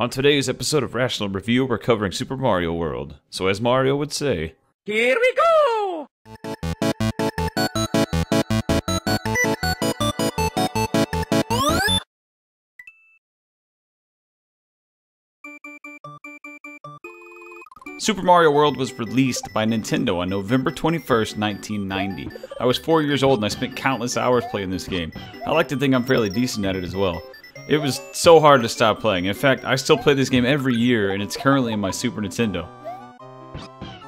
On today's episode of Rational Review, we're covering Super Mario World. So as Mario would say, here we go! Super Mario World was released by Nintendo on November 21st, 1990. I was 4 years old and I spent countless hours playing this game. I like to think I'm fairly decent at it as well. It was so hard to stop playing. In fact, I still play this game every year and it's currently in my Super Nintendo.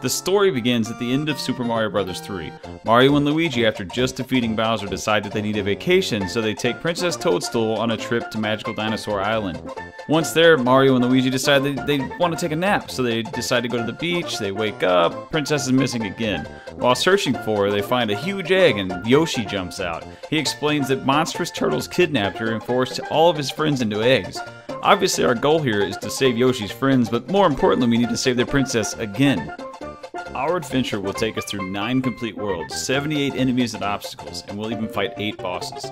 The story begins at the end of Super Mario Bros. 3. Mario and Luigi, after just defeating Bowser, decide that they need a vacation, so they take Princess Toadstool on a trip to Magical Dinosaur Island. Once there, Mario and Luigi decide they want to take a nap, so they decide to go to the beach. They wake up, Princess is missing again. While searching for her, they find a huge egg and Yoshi jumps out. He explains that monstrous turtles kidnapped her and forced all of his friends into eggs. Obviously our goal here is to save Yoshi's friends, but more importantly we need to save the princess again. Our adventure will take us through 9 complete worlds, 78 enemies and obstacles, and we'll even fight 8 bosses.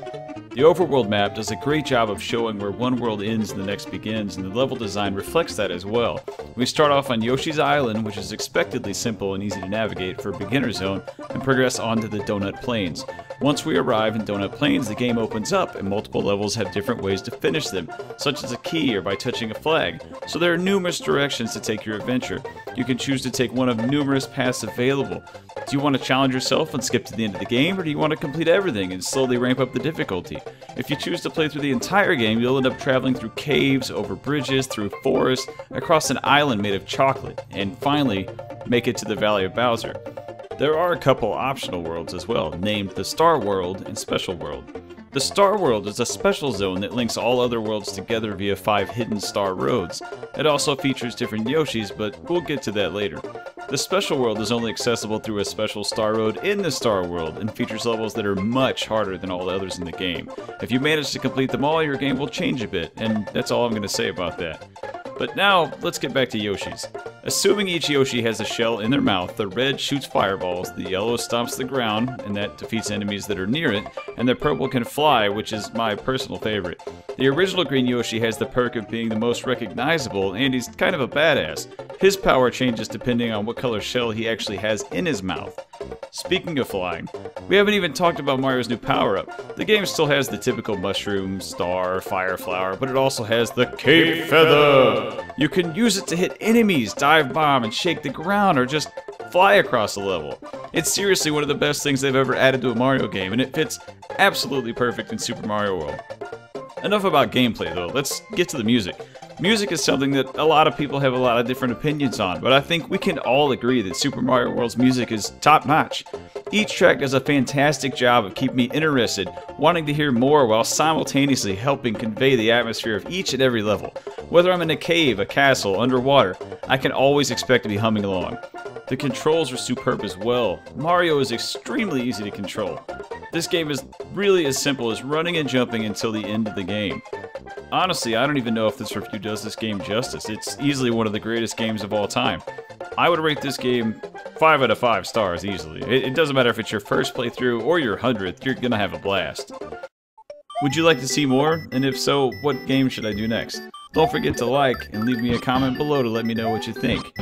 The Overworld Map does a great job of showing where one world ends and the next begins, and the level design reflects that as well. We start off on Yoshi's Island, which is expectedly simple and easy to navigate for a beginner zone, and progress on to the Donut Plains. Once we arrive in Donut Plains, the game opens up, and multiple levels have different ways to finish them, such as a key or by touching a flag. So there are numerous directions to take your adventure. You can choose to take one of numerous paths available. Do you want to challenge yourself and skip to the end of the game, or do you want to complete everything and slowly ramp up the difficulty? If you choose to play through the entire game, you'll end up traveling through caves, over bridges, through forests, across an island made of chocolate, and finally make it to the Valley of Bowser. There are a couple optional worlds as well, named the Star World and Special World. The Star World is a special zone that links all other worlds together via 5 hidden star roads. It also features different Yoshis, but we'll get to that later. The Special World is only accessible through a special star road in the Star World and features levels that are much harder than all the others in the game. If you manage to complete them all, your game will change a bit, and that's all I'm going to say about that. But now, let's get back to Yoshi's. Assuming each Yoshi has a shell in their mouth, the red shoots fireballs, the yellow stomps the ground, and that defeats enemies that are near it, and the purple can fly, which is my personal favorite. The original green Yoshi has the perk of being the most recognizable, and he's kind of a badass. His power changes depending on what color shell he actually has in his mouth. Speaking of flying, we haven't even talked about Mario's new power-up. The game still has the typical mushroom, star, fire flower, but it also has the Cape Feather! You can use it to hit enemies, dive bomb, and shake the ground, or just fly across the level. It's seriously one of the best things they've ever added to a Mario game, and it fits absolutely perfect in Super Mario World. Enough about gameplay though, let's get to the music. Music is something that a lot of people have a lot of different opinions on, but I think we can all agree that Super Mario World's music is top-notch. Each track does a fantastic job of keeping me interested, wanting to hear more while simultaneously helping convey the atmosphere of each and every level. Whether I'm in a cave, a castle, underwater, I can always expect to be humming along. The controls are superb as well. Mario is extremely easy to control. This game is really as simple as running and jumping until the end of the game. Honestly, I don't even know if this review does this game justice. It's easily one of the greatest games of all time. I would rate this game 5 out of 5 stars easily. It doesn't matter if it's your first playthrough or your 100th, you're gonna have a blast. Would you like to see more? And if so, what game should I do next? Don't forget to like and leave me a comment below to let me know what you think.